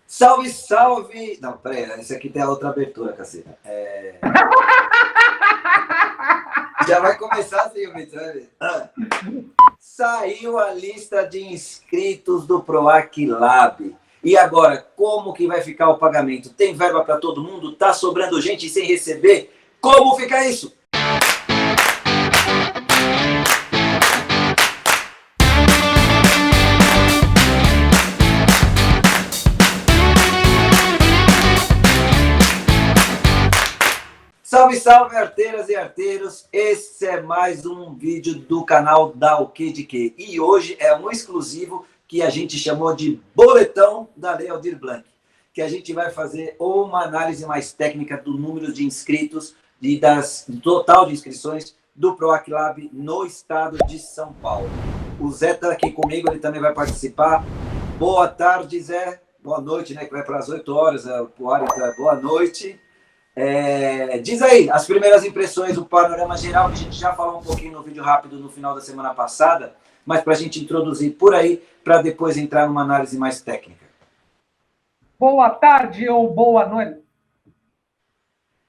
Salve, salve! Não, peraí, esse aqui tem a outra abertura, caceta. Já vai começar assim, Vitor. Saiu a lista de inscritos do PROAC Lab. E agora, como que vai ficar o pagamento? Tem verba para todo mundo? Tá sobrando gente sem receber? Como fica isso? Salve, salve, arteiras e arteiros! Esse é mais um vídeo do canal da O Que de Que. E hoje é um exclusivo que a gente chamou de Boletão da Lei Aldir Blanc, que a gente vai fazer uma análise mais técnica do número de inscritos e do total de inscrições do PROAC Lab no estado de São Paulo. O Zé está aqui comigo, ele também vai participar. Boa tarde, Zé. Boa noite, né? Que vai para as 8 horas. Boa noite. Diz aí, as primeiras impressões, o panorama geral, que a gente já falou um pouquinho no vídeo rápido no final da semana passada, mas para a gente introduzir por aí, para depois entrar numa análise mais técnica. Boa tarde ou boa noite.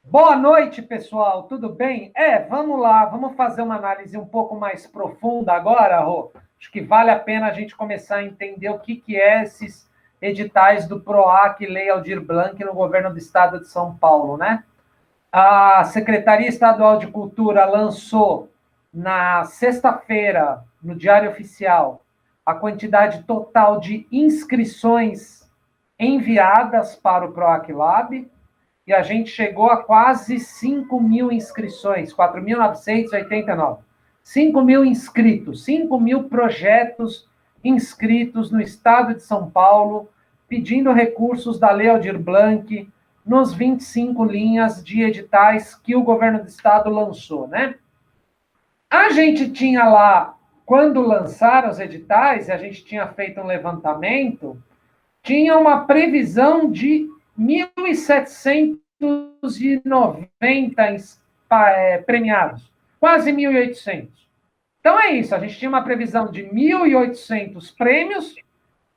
Boa noite, pessoal, tudo bem? Vamos lá, vamos fazer uma análise um pouco mais profunda agora, Rô. Acho que vale a pena a gente começar a entender o que é esses editais do PROAC Lei Aldir Blanc no governo do estado de São Paulo, né? A Secretaria Estadual de Cultura lançou na sexta-feira, no Diário Oficial, a quantidade total de inscrições enviadas para o PROAC Lab, e a gente chegou a quase 5 mil inscrições, 4.989. 5 mil inscritos, 5 mil projetos inscritos no estado de São Paulo, pedindo recursos da Lei Aldir Blanc, nos 25 linhas de editais que o governo do estado lançou, né? A gente tinha lá, quando lançaram os editais, e a gente tinha feito um levantamento, tinha uma previsão de 1.790 premiados, quase 1.800. Então é isso, a gente tinha uma previsão de 1.800 prêmios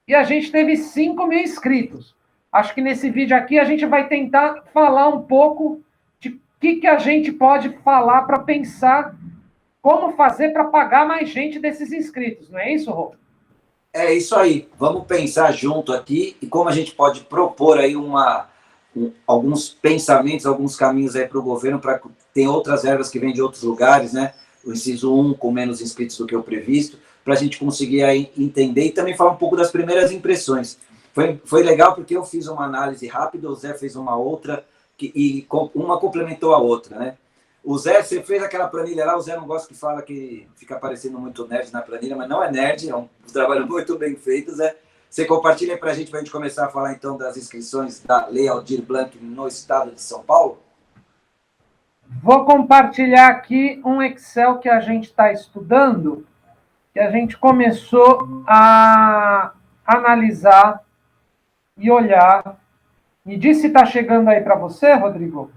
e a gente teve 5 mil inscritos. Acho que nesse vídeo aqui a gente vai tentar falar um pouco de o que a gente pode falar para pensar como fazer para pagar mais gente desses inscritos, não é isso, Rô? É isso aí, vamos pensar junto aqui e como a gente pode propor aí alguns pensamentos, alguns caminhos aí para o governo, para tem outras verbas que vêm de outros lugares, né? O inciso 1 com menos inscritos do que o previsto, para a gente conseguir aí entender e também falar um pouco das primeiras impressões. Foi legal porque eu fiz uma análise rápida, o Zé fez uma outra, e uma complementou a outra, né? O Zé, você fez aquela planilha lá, o Zé não gosta que fala que fica parecendo muito nerd na planilha, mas não é nerd, é um trabalho muito bem feito, Zé. Você compartilha para a gente começar a falar então das inscrições da Lei Aldir Blanc no estado de São Paulo? Vou compartilhar aqui um Excel que a gente está estudando, que a gente começou a analisar e olhar. Me diz se está chegando aí para você, Rodrigo.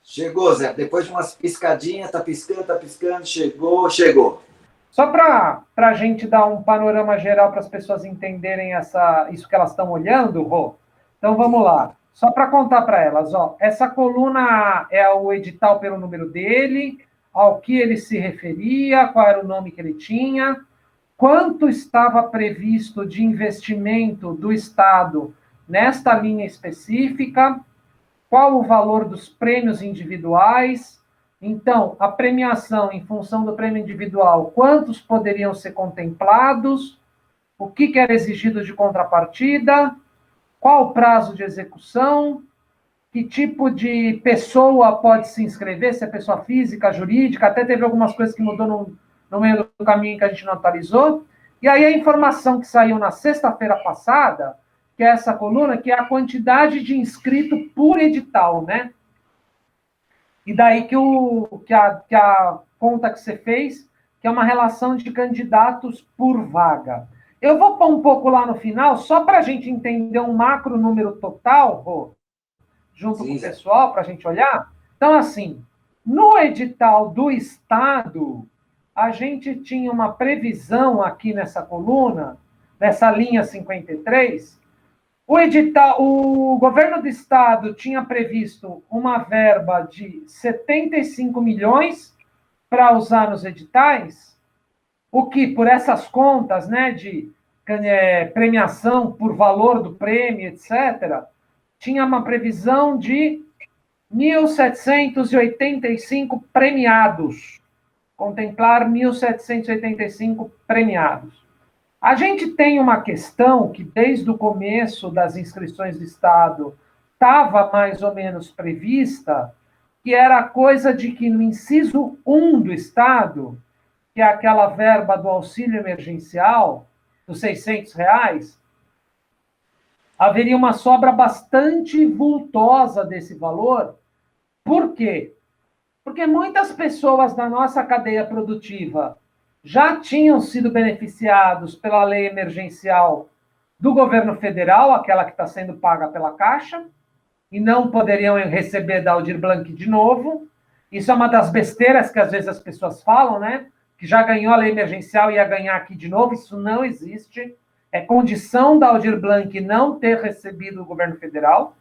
Chegou, Zé. Depois de umas piscadinhas, tá piscando, chegou. Só para a gente dar um panorama geral para as pessoas entenderem isso que elas estão olhando, Rô. Então vamos lá. Só para contar para elas, ó, essa coluna é o edital pelo número dele, ao que ele se referia, qual era o nome que ele tinha, quanto estava previsto de investimento do Estado nesta linha específica, qual o valor dos prêmios individuais. Então, a premiação em função do prêmio individual, quantos poderiam ser contemplados, o que era exigido de contrapartida, qual o prazo de execução, que tipo de pessoa pode se inscrever, se é pessoa física, jurídica, até teve algumas coisas que mudou no meio do caminho que a gente não atualizou. E aí a informação que saiu na sexta-feira passada, que é essa coluna, que é a quantidade de inscrito por edital, né? E daí que a conta que você fez, que é uma relação de candidatos por vaga. Eu vou pôr um pouco lá no final, só para a gente entender um macro número total, junto com o pessoal, para a gente olhar. Então, assim, no edital do Estado, a gente tinha uma previsão aqui nessa coluna, nessa linha 53, O edital, o governo do estado tinha previsto uma verba de 75 milhões para usar nos editais, o que, por essas contas, né, de premiação por valor do prêmio, etc., tinha uma previsão de 1.785 premiados. Contemplar 1.785 premiados. A gente tem uma questão que, desde o começo das inscrições do Estado, estava mais ou menos prevista, que era a coisa de que no inciso 1 do Estado, que é aquela verba do auxílio emergencial, dos R$ 600, haveria uma sobra bastante vultosa desse valor. Por quê? Porque muitas pessoas da nossa cadeia produtiva já tinham sido beneficiados pela lei emergencial do governo federal, aquela que está sendo paga pela Caixa, e não poderiam receber da Aldir Blanc de novo. Isso é uma das besteiras que às vezes as pessoas falam, né? Que já ganhou a lei emergencial e ia ganhar aqui de novo. Isso não existe. É condição da Aldir Blanc não ter recebido o governo federal.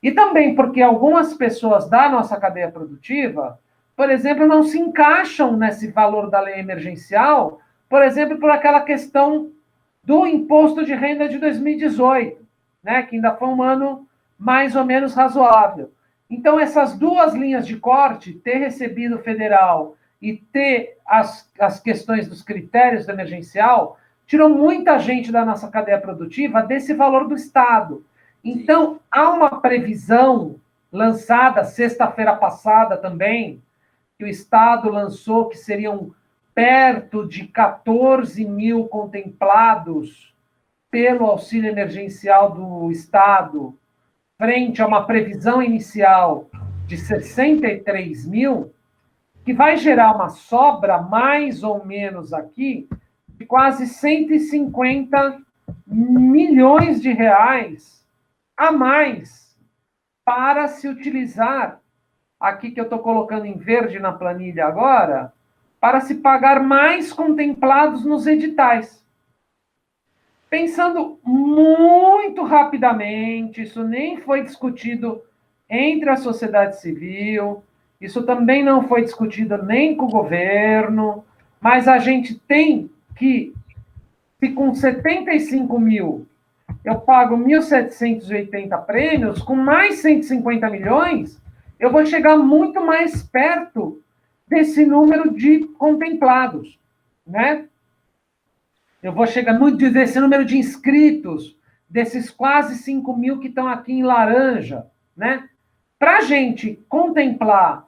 E também porque algumas pessoas da nossa cadeia produtiva, por exemplo, não se encaixam nesse valor da lei emergencial, por exemplo, por aquela questão do imposto de renda de 2018, né, que ainda foi um ano mais ou menos razoável. Então, essas duas linhas de corte, ter recebido o federal e ter as questões dos critérios do emergencial, tirou muita gente da nossa cadeia produtiva desse valor do Estado. Então, há uma previsão lançada sexta-feira passada também, que o Estado lançou, que seriam perto de 14 mil contemplados pelo auxílio emergencial do Estado, frente a uma previsão inicial de 63 mil, que vai gerar uma sobra, mais ou menos aqui, de quase 150 milhões de reais a mais para se utilizar, aqui que eu estou colocando em verde na planilha agora, para se pagar mais contemplados nos editais. Pensando muito rapidamente, isso nem foi discutido entre a sociedade civil, isso também não foi discutido nem com o governo, mas a gente tem que, se com 75 mil eu pago 1.780 prêmios, com mais 150 milhões, eu vou chegar muito mais perto desse número de contemplados, né? Eu vou chegar muito desse número de inscritos, desses quase 5 mil que estão aqui em laranja, né? Para a gente contemplar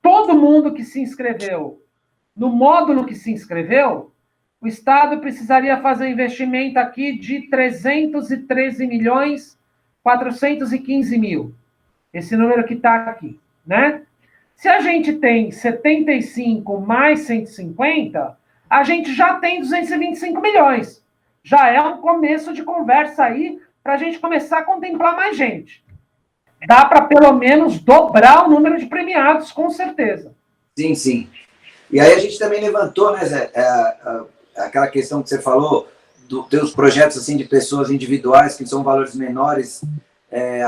todo mundo que se inscreveu no módulo que se inscreveu, o Estado precisaria fazer um investimento aqui de 313 milhões 415 mil. Esse número que está aqui, né? Se a gente tem 75 mais 150, a gente já tem 225 milhões. Já é um começo de conversa aí para a gente começar a contemplar mais gente. Dá para pelo menos dobrar o número de premiados, com certeza. Sim, sim. E aí a gente também levantou, né, Zé, aquela questão que você falou, dos projetos assim, de pessoas individuais, que são valores menores.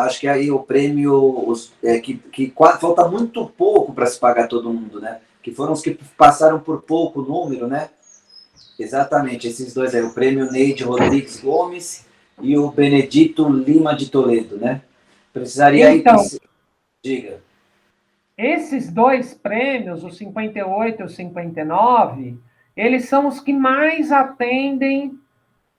Acho que aí o prêmio, que falta muito pouco para se pagar todo mundo, né? Que foram os que passaram por pouco número, né? Exatamente, esses dois aí, o prêmio Neide Rodrigues Gomes e o Benedito Lima de Toledo, né? Precisaria então, aí... Diga. Esses dois prêmios, o 58 e o 59, eles são os que mais atendem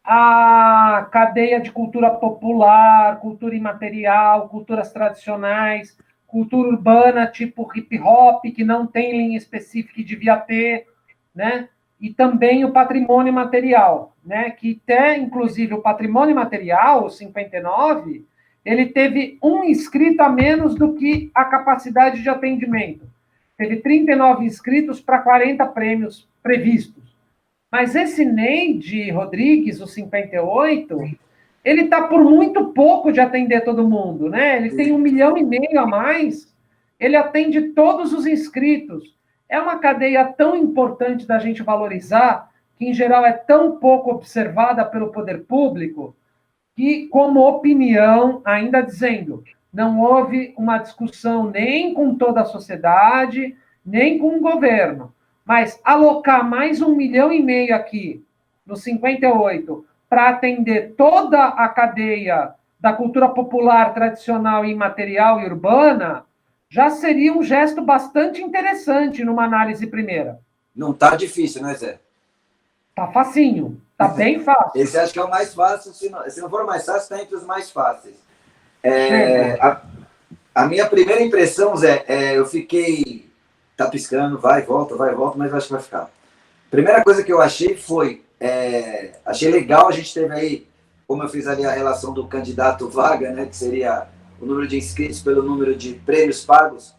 à cadeia de cultura popular, cultura imaterial, culturas tradicionais, cultura urbana, tipo hip hop, que não tem linha específica e devia ter, né? E também o patrimônio material, né? Que até, inclusive, o patrimônio material, o 59, ele teve um inscrito a menos do que a capacidade de atendimento. Teve 39 inscritos para 40 prêmios previstos. Mas esse Neide Rodrigues, o 58, ele está por muito pouco de atender todo mundo, né? Ele tem 1,5 milhão a mais, ele atende todos os inscritos. É uma cadeia tão importante da gente valorizar, que em geral é tão pouco observada pelo poder público, que, como opinião, ainda dizendo, não houve uma discussão nem com toda a sociedade, nem com o governo, mas alocar mais 1,5 milhão aqui, no 58, para atender toda a cadeia da cultura popular, tradicional, imaterial e urbana, já seria um gesto bastante interessante numa análise primeira. Não está difícil, né, Zé? Tá facinho, tá bem fácil. Esse acho que é o mais fácil, se não for o mais fácil, está entre os mais fáceis. A minha primeira impressão, Zé, eu fiquei... Tá piscando, vai, volta, mas acho que vai ficar. Primeira coisa que eu achei foi... achei legal, a gente teve aí, como eu fiz ali a relação do candidato vaga, né, que seria o número de inscritos pelo número de prêmios pagos,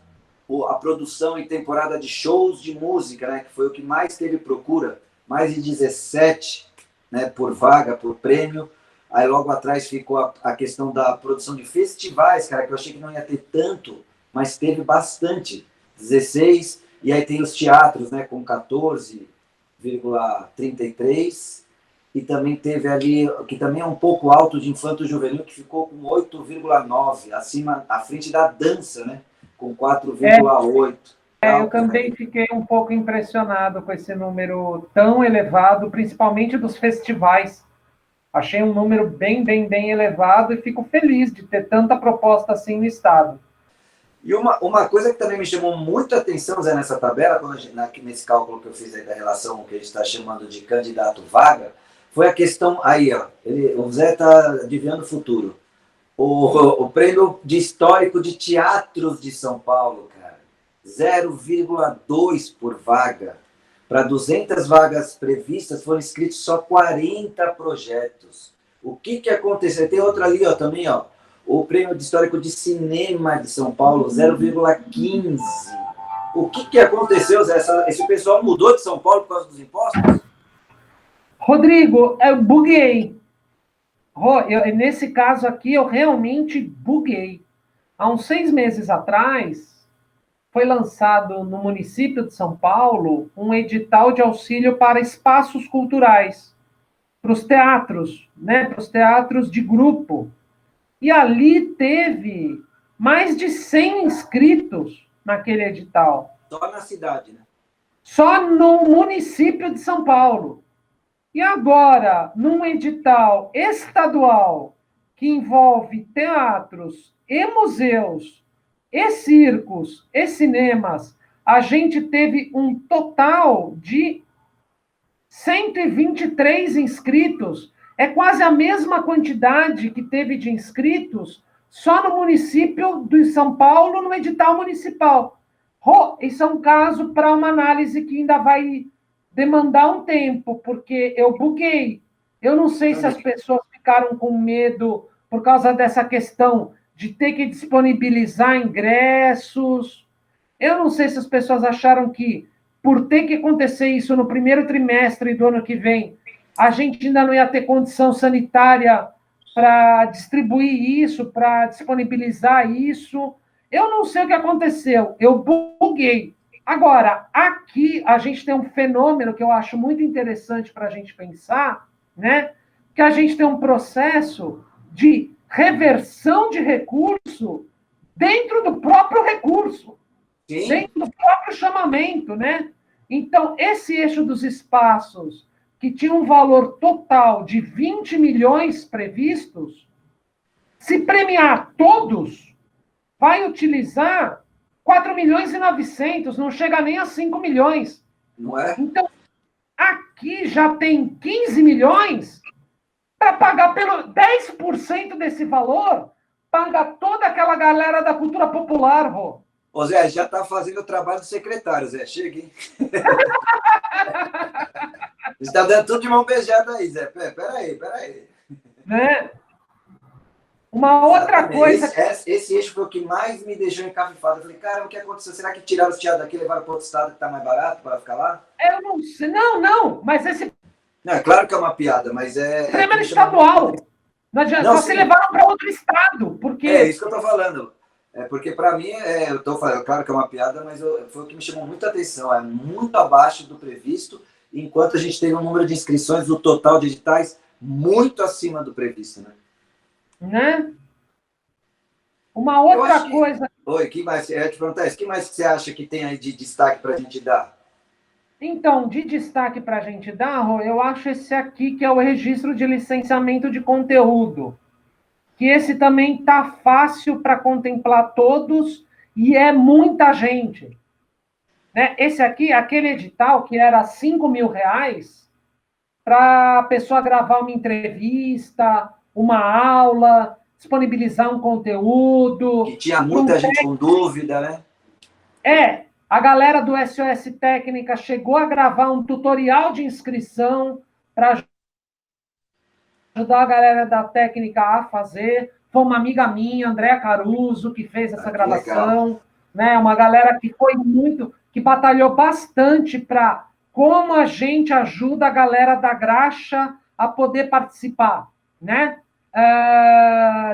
a produção em temporada de shows de música, né, que foi o que mais teve procura, mais de 17, né, por vaga, por prêmio. Aí logo atrás ficou a questão da produção de festivais, cara, que eu achei que não ia ter tanto, mas teve bastante, 16, e aí tem os teatros, né, com 14,33, e também teve ali, que também é um pouco alto, de infanto-juvenil, que ficou com 8,9, acima, à frente da dança, né, com 4,8. Eu também fiquei um pouco impressionado com esse número tão elevado, principalmente dos festivais. Achei um número bem elevado e fico feliz de ter tanta proposta assim no estado. E uma coisa que também me chamou muita atenção, Zé, nessa tabela, nesse cálculo que eu fiz aí da relação que a gente está chamando de candidato vaga, foi a questão aí, ó, o Zé está adivinhando o futuro. O prêmio de histórico de teatros de São Paulo, cara, 0,2 por vaga. Para 200 vagas previstas, foram inscritos só 40 projetos. O que aconteceu? Tem outro ali, ó, também, ó. O prêmio de histórico de cinema de São Paulo, 0,15. O que aconteceu, Zé? Esse pessoal mudou de São Paulo por causa dos impostos? Rodrigo, eu buguei. Nesse caso aqui, eu realmente buguei. Há uns 6 meses atrás, foi lançado no município de São Paulo um edital de auxílio para espaços culturais, para os teatros, né? Para os teatros de grupo. E ali teve mais de 100 inscritos naquele edital. Só na cidade, né? Só no município de São Paulo. E agora, num edital estadual que envolve teatros e museus, e circos, e cinemas, a gente teve um total de 123 inscritos. É quase a mesma quantidade que teve de inscritos só no município de São Paulo, no edital municipal. Isso é um caso para uma análise que ainda vai demandar um tempo, porque eu buguei. Eu não sei se as pessoas ficaram com medo por causa dessa questão de ter que disponibilizar ingressos. Eu não sei se as pessoas acharam que, por ter que acontecer isso no primeiro trimestre do ano que vem, a gente ainda não ia ter condição sanitária para distribuir isso, para disponibilizar isso. Eu não sei o que aconteceu. Eu buguei. Agora, aqui a gente tem um fenômeno que eu acho muito interessante para a gente pensar, né? Que a gente tem um processo de reversão de recurso dentro do próprio recurso, Sim. dentro do próprio chamamento, né? Então, esse eixo dos espaços, que tinha um valor total de 20 milhões previstos, se premiar todos, vai utilizar 4 milhões e 900, não chega nem a 5 milhões. Não é? Então, aqui já tem 15 milhões para pagar pelo 10% desse valor, paga toda aquela galera da cultura popular, Rô. Ô Zé, já está fazendo o trabalho do secretário, Zé. Chega, hein? Você está dando tudo de mão beijada aí, Zé. Peraí. Né? Uma outra coisa... Esse eixo foi o que mais me deixou encafifado. Eu falei, cara, o que aconteceu? Será que tiraram os teatros daqui e levaram para outro estado que está mais barato para ficar lá? Eu não sei. Não, mas esse... Não, é claro que é uma piada, mas é... Prêmio estadual. Não adianta, só se levaram para outro estado, porque... É isso que eu estou falando. Porque para mim, eu estou falando, claro que é uma piada, mas foi o que me chamou muita atenção. É muito abaixo do previsto, enquanto a gente tem um número de inscrições, o total de editais, muito acima do previsto, né? né? Uma outra coisa... Oi, que mais? Eu ia te perguntar isso. O que mais você acha que tem aí de destaque para a gente dar? Então, de destaque para a gente dar, Rô, eu acho esse aqui, que é o registro de licenciamento de conteúdo. Que esse também tá fácil para contemplar todos e é muita gente. Né? Esse aqui, aquele edital que era R$ 5.000 para a pessoa gravar uma entrevista, uma aula, disponibilizar um conteúdo. Que tinha muita gente com dúvida, né? A galera do SOS Técnica chegou a gravar um tutorial de inscrição para ajudar a galera da técnica a fazer. Foi uma amiga minha, Andréa Caruso, que fez essa gravação. Né? Uma galera que foi muito, que batalhou bastante para como a gente ajuda a galera da graxa a poder participar. Né?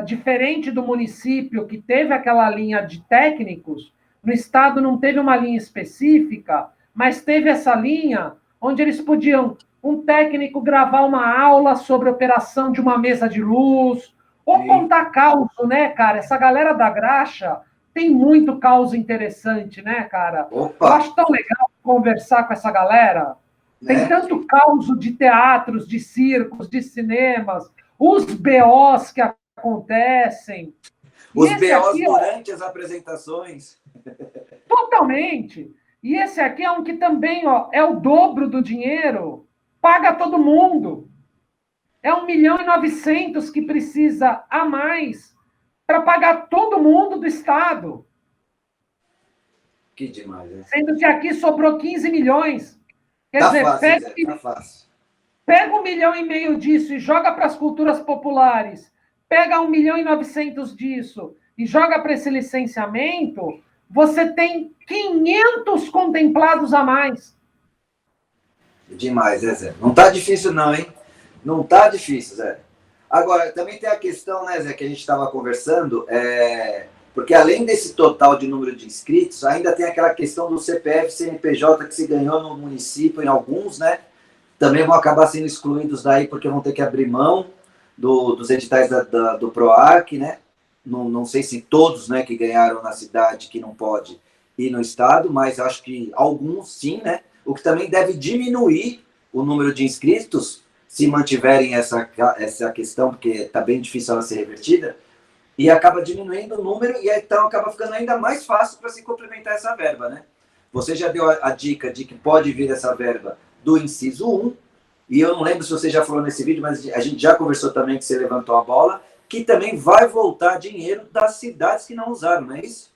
Diferente do município, que teve aquela linha de técnicos, no estado não teve uma linha específica, mas teve essa linha onde eles podiam um técnico gravar uma aula sobre operação de uma mesa de luz, ou contar caos, né, cara? Essa galera da graxa tem muito caos interessante, né, cara? Opa! Eu acho tão legal conversar com essa galera. Tem tanto caos de teatros, de circos, de cinemas, os BOs que acontecem. Os BOs durante as apresentações. Totalmente. E esse aqui é um que também é o dobro do dinheiro, paga todo mundo. É 1.900.000 que precisa a mais para pagar todo mundo do Estado. Que demais, né? Sendo que aqui sobrou 15 milhões. Quer dizer, fácil, Zé, tá fácil. Pega 1,5 milhão disso e joga para as culturas populares. Pega 1.900.000 disso e joga para esse licenciamento, você tem 500 contemplados a mais. Demais, né, Zé? Não tá difícil não, hein? Não tá difícil, Zé. Agora, também tem a questão, né, Zé, que a gente estava conversando, porque além desse total de número de inscritos, ainda tem aquela questão do CPF, CNPJ que se ganhou no município, em alguns, né? Também vão acabar sendo excluídos daí, porque vão ter que abrir mão dos editais do PROAC, né? Não sei se todos, né, que ganharam na cidade, que não pode ir no estado, mas acho que alguns sim, né? O que também deve diminuir o número de inscritos, se mantiverem essa questão, porque está bem difícil ela ser revertida, e acaba diminuindo o número, e então acaba ficando ainda mais fácil para se complementar essa verba, né? Você já deu a dica de que pode vir essa verba do inciso 1, e eu não lembro se você já falou nesse vídeo, mas a gente já conversou também que você levantou a bola, que também vai voltar dinheiro das cidades que não usaram, não é isso?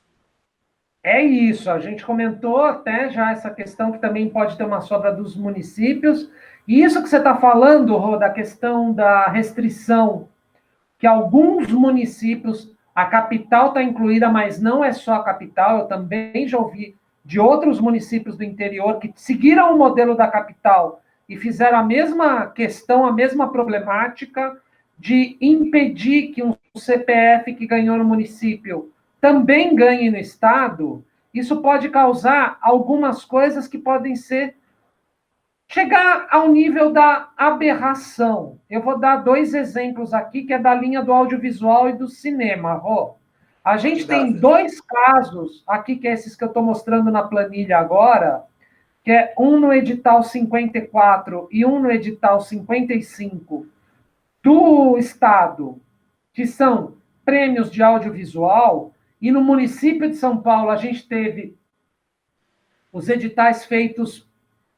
É isso, a gente comentou até já essa questão que também pode ter uma sobra dos municípios, e isso que você está falando, Rô, da questão da restrição, que alguns municípios, a capital está incluída, mas não é só a capital, eu também já ouvi de outros municípios do interior que seguiram o modelo da capital e fizeram a mesma questão, a mesma problemática de impedir que um CPF que ganhou no município também ganhe no Estado. Isso pode causar algumas coisas que podem chegar ao nível da aberração. Eu vou dar 2 exemplos aqui, que é da linha do audiovisual e do cinema, Rô. A gente tem 2 casos aqui, que é esses que eu estou mostrando na planilha agora, que é um no edital 54 e um no edital 55 do Estado, que são prêmios de audiovisual, e no município de São Paulo a gente teve os editais feitos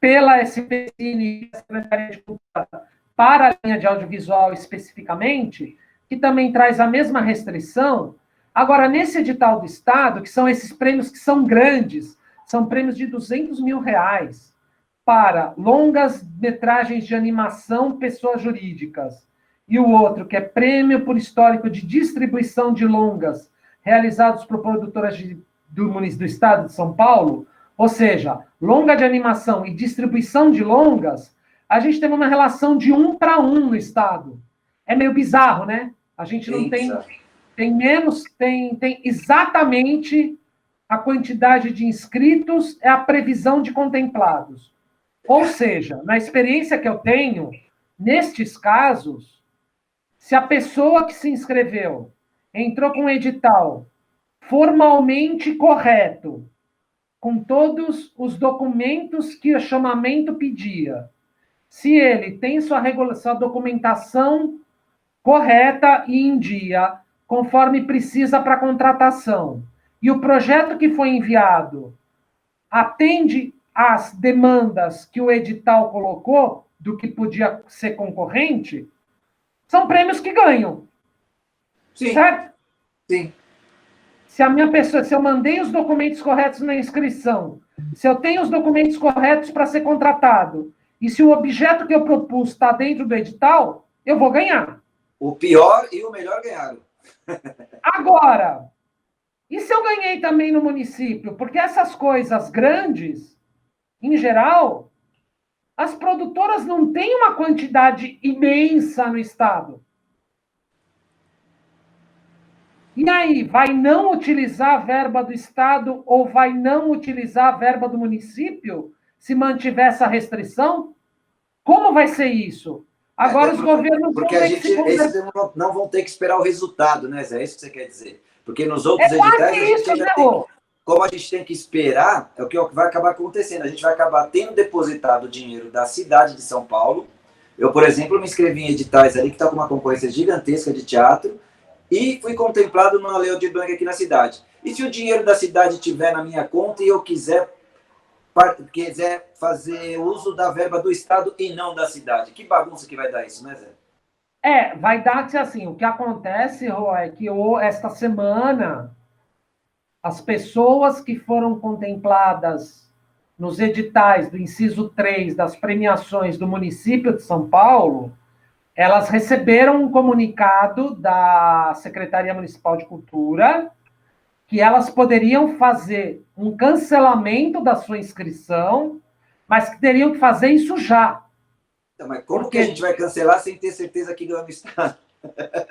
pela SPCine, Secretaria de Cultura, para a linha de audiovisual especificamente, que também traz a mesma restrição. Agora, nesse edital do Estado, que são esses prêmios que são grandes, são prêmios de R$ 200.000 para longas metragens de animação, pessoas jurídicas, e o outro, que é prêmio por histórico de distribuição de longas, realizados por produtoras do Estado de São Paulo, ou seja, longa de animação e distribuição de longas, a gente tem uma relação de 1 para 1 no Estado. É meio bizarro, né? A gente não tem exatamente a quantidade de inscritos, é a previsão de contemplados. Ou seja, na experiência que eu tenho, nestes casos, Se a pessoa que se inscreveu entrou com um edital formalmente correto, com todos os documentos que o chamamento pedia, se ele tem sua documentação correta e em dia, conforme precisa para a contratação, e o projeto que foi enviado atende às demandas que o edital colocou, do que podia ser concorrente, são prêmios que ganham. Sim. Certo? Sim. Se a minha pessoa, se eu mandei os documentos corretos na inscrição, se eu tenho os documentos corretos para ser contratado, e se o objeto que eu propus está dentro do edital, eu vou ganhar. O pior e o melhor ganharam. Agora, e se eu ganhei também no município? Porque essas coisas grandes, em geral, as produtoras não têm uma quantidade imensa no estado. E aí, vai não utilizar a verba do estado ou vai não utilizar a verba do município se mantiver essa restrição? Como vai ser isso? Agora os governos porque vão ter que se esses não vão ter que esperar o resultado, né, Zé? É isso que você quer dizer. Porque nos outros quase editais, a gente isso, ainda Zé tem, Rô. como a gente tem que esperar, é o que vai acabar acontecendo. A gente vai acabar tendo depositado o dinheiro da cidade de São Paulo. Eu, por exemplo, me inscrevi em editais ali que está com uma concorrência gigantesca de teatro e fui contemplado numa Lei Aldir Blanc aqui na cidade. E se o dinheiro da cidade estiver na minha conta e eu quiser fazer uso da verba do estado e não da cidade? Que bagunça que vai dar isso, né, Zé? Vai dar que assim, o que acontece, Rô, é que esta semana as pessoas que foram contempladas nos editais do inciso 3 das premiações do município de São Paulo, elas receberam um comunicado da Secretaria Municipal de Cultura que elas poderiam fazer um cancelamento da sua inscrição, mas que teriam que fazer isso já. Então, mas como que a gente vai cancelar sem ter certeza que ganhou no estado?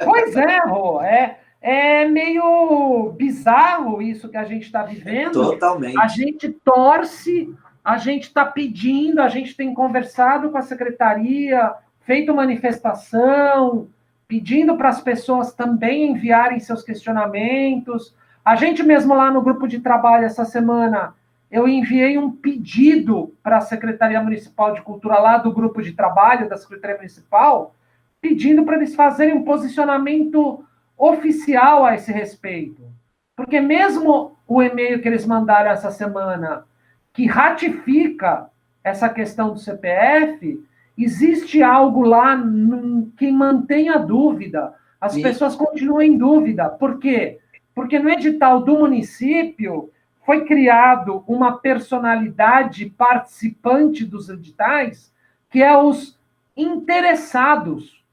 Pois é, Rô, é meio bizarro isso que a gente está vivendo. Totalmente. A gente torce, a gente está pedindo, a gente tem conversado com a secretaria, feito manifestação, pedindo para as pessoas também enviarem seus questionamentos. A gente mesmo lá no grupo de trabalho essa semana, eu enviei um pedido para a Secretaria Municipal de Cultura lá do grupo de trabalho da Secretaria Municipal, pedindo para eles fazerem um posicionamento oficial a esse respeito. Porque mesmo o e-mail que eles mandaram essa semana, que ratifica essa questão do CPF, existe algo lá que mantém a dúvida. As pessoas continuam em dúvida. Por quê? Porque no edital do município foi criado uma personalidade participante dos editais, que é os interessados.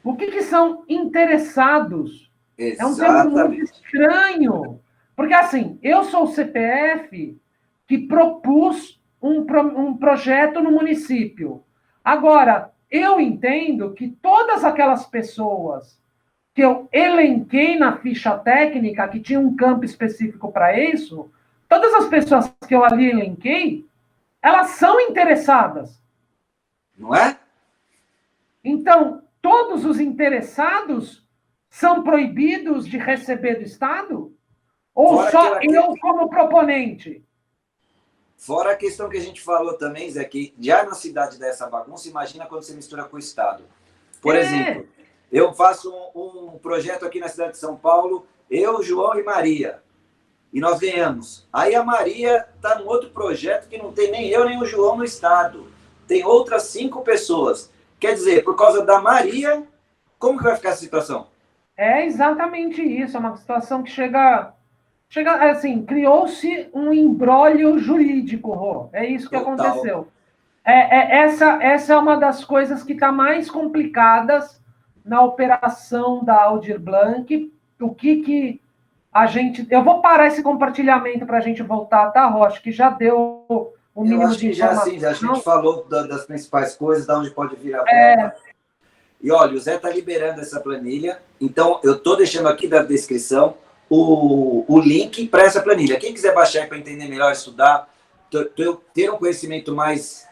O que são interessados? Exatamente. É um termo muito estranho. Porque, assim, eu sou o CPF que propus um projeto no município. Agora, eu entendo que todas aquelas pessoas que eu elenquei na ficha técnica, que tinha um campo específico para isso, todas as pessoas que eu ali elenquei, elas são interessadas. Não é? Então, todos os interessados são proibidos de receber do Estado? Ou Fora só eu como proponente? Fora a questão que a gente falou também, Zé, que já na cidade dessa bagunça, imagina quando você mistura com o Estado. Por exemplo, eu faço um projeto aqui na cidade de São Paulo, eu, João e Maria, e nós ganhamos. Aí a Maria está num outro projeto que não tem nem eu nem o João no Estado. Tem outras 5 pessoas. Quer dizer, por causa da Maria, como que vai ficar essa situação? É exatamente isso, é uma situação que chega assim, criou-se um imbróglio jurídico, Rô. É isso que aconteceu. Essa é uma das coisas que está mais complicadas na operação da Aldir Blanc. O que a gente... Eu vou parar esse compartilhamento para a gente voltar, tá, Rô? Acho que já deu o mínimo de informação. Já, sim, a gente falou das principais coisas, de onde pode vir a verba. E olha, o Zé está liberando essa planilha, então eu estou deixando aqui na descrição o link para essa planilha. Quem quiser baixar para entender melhor, estudar, ter um conhecimento mais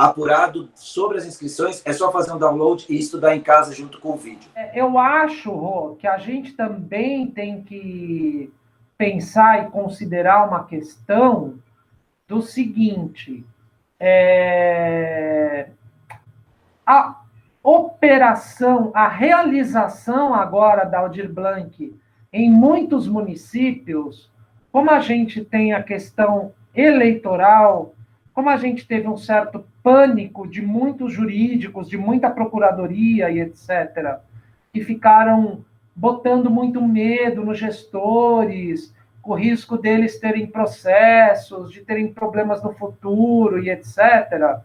apurado sobre as inscrições, é só fazer um download e estudar em casa junto com o vídeo. Eu acho, Rô, que a gente também tem que pensar e considerar uma questão do seguinte: a operação, a realização agora da Aldir Blanc em muitos municípios, como a gente tem a questão eleitoral, como a gente teve um certo pânico de muitos jurídicos, de muita procuradoria e etc., que ficaram botando muito medo nos gestores, o risco deles terem processos, de terem problemas no futuro e etc.,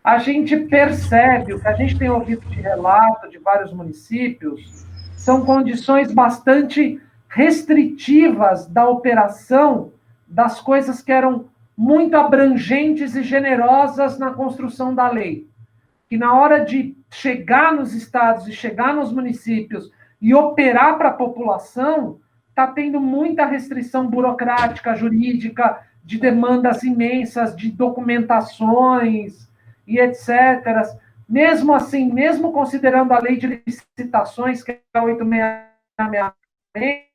a gente percebe, o que a gente tem ouvido de relato de vários municípios, são condições bastante restritivas da operação das coisas que eram muito abrangentes e generosas na construção da lei. Que na hora de chegar nos estados e chegar nos municípios e operar para a população, está tendo muita restrição burocrática, jurídica, de demandas imensas, de documentações e etc. Mesmo assim, mesmo considerando a lei de licitações, que é a 866,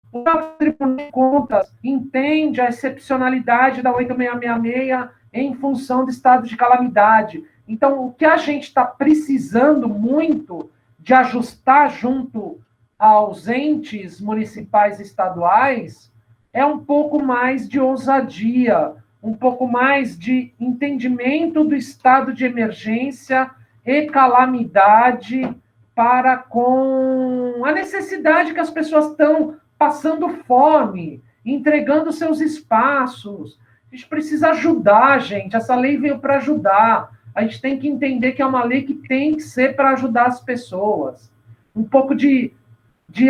o Tribunal de Contas entende a excepcionalidade da 8666 em função do estado de calamidade. Então, o que a gente está precisando muito de ajustar junto aos entes municipais e estaduais é um pouco mais de ousadia, um pouco mais de entendimento do estado de emergência e calamidade para com a necessidade que as pessoas estão passando fome, entregando seus espaços. A gente precisa ajudar, gente. Essa lei veio para ajudar. A gente tem que entender que é uma lei que tem que ser para ajudar as pessoas. Um pouco de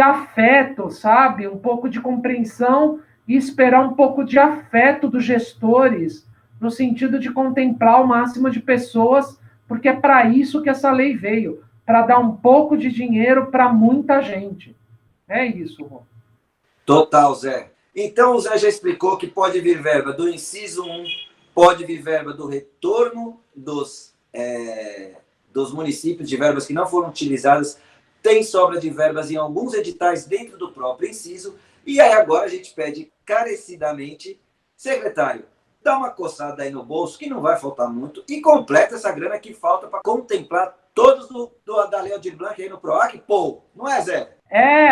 afeto, sabe? Um pouco de compreensão e esperar um pouco de afeto dos gestores, no sentido de contemplar o máximo de pessoas, porque é para isso que essa lei veio, para dar um pouco de dinheiro para muita gente. É isso, Rô. Total, Zé. Então, o Zé já explicou que pode vir verba do inciso 1, pode vir verba do retorno dos municípios, de verbas que não foram utilizadas, tem sobra de verbas em alguns editais dentro do próprio inciso, e aí agora a gente pede carecidamente, secretário, dá uma coçada aí no bolso, que não vai faltar muito, e completa essa grana que falta para contemplar todos da Lei Aldir Blanc aí no PROAC, pô, não é, Zé?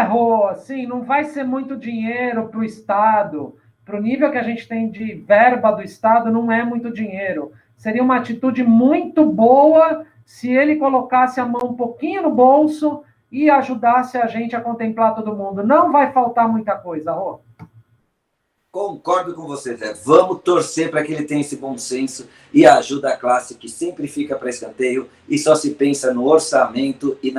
Rô, assim, não vai ser muito dinheiro para o Estado. Para o nível que a gente tem de verba do Estado, não é muito dinheiro. Seria uma atitude muito boa se ele colocasse a mão um pouquinho no bolso e ajudasse a gente a contemplar todo mundo. Não vai faltar muita coisa, Rô. Concordo com você, Zé. Vamos torcer para que ele tenha esse bom senso e ajuda a classe que sempre fica para escanteio e só se pensa no orçamento e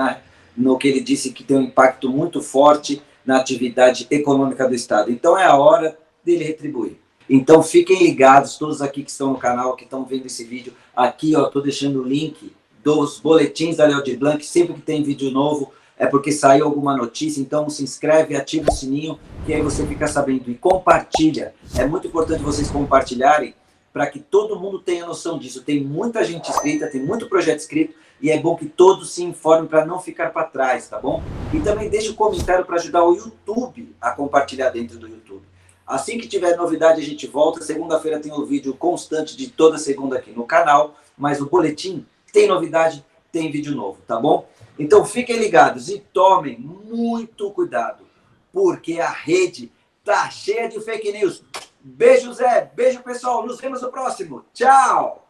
no que ele disse que tem um impacto muito forte na atividade econômica do Estado. Então é a hora dele retribuir. Então fiquem ligados, todos aqui que estão no canal, que estão vendo esse vídeo. Aqui, estou deixando o link dos boletins da Lei Aldir Blanc. Sempre que tem vídeo novo, é porque saiu alguma notícia. Então se inscreve, ativa o sininho, que aí você fica sabendo. E compartilha. É muito importante vocês compartilharem para que todo mundo tenha noção disso. Tem muita gente inscrita, tem muito projeto escrito, e é bom que todos se informem para não ficar para trás, tá bom? E também deixe um comentário para ajudar o YouTube a compartilhar dentro do YouTube. Assim que tiver novidade, a gente volta. Segunda-feira tem o vídeo constante de toda segunda aqui no canal, mas o boletim tem novidade, tem vídeo novo, tá bom? Então fiquem ligados e tomem muito cuidado, porque a rede tá cheia de fake news. Beijo, Zé. Beijo, pessoal. Nos vemos no próximo. Tchau.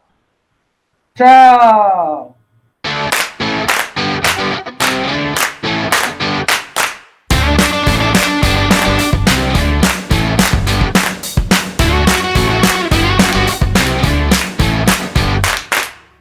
Tchau.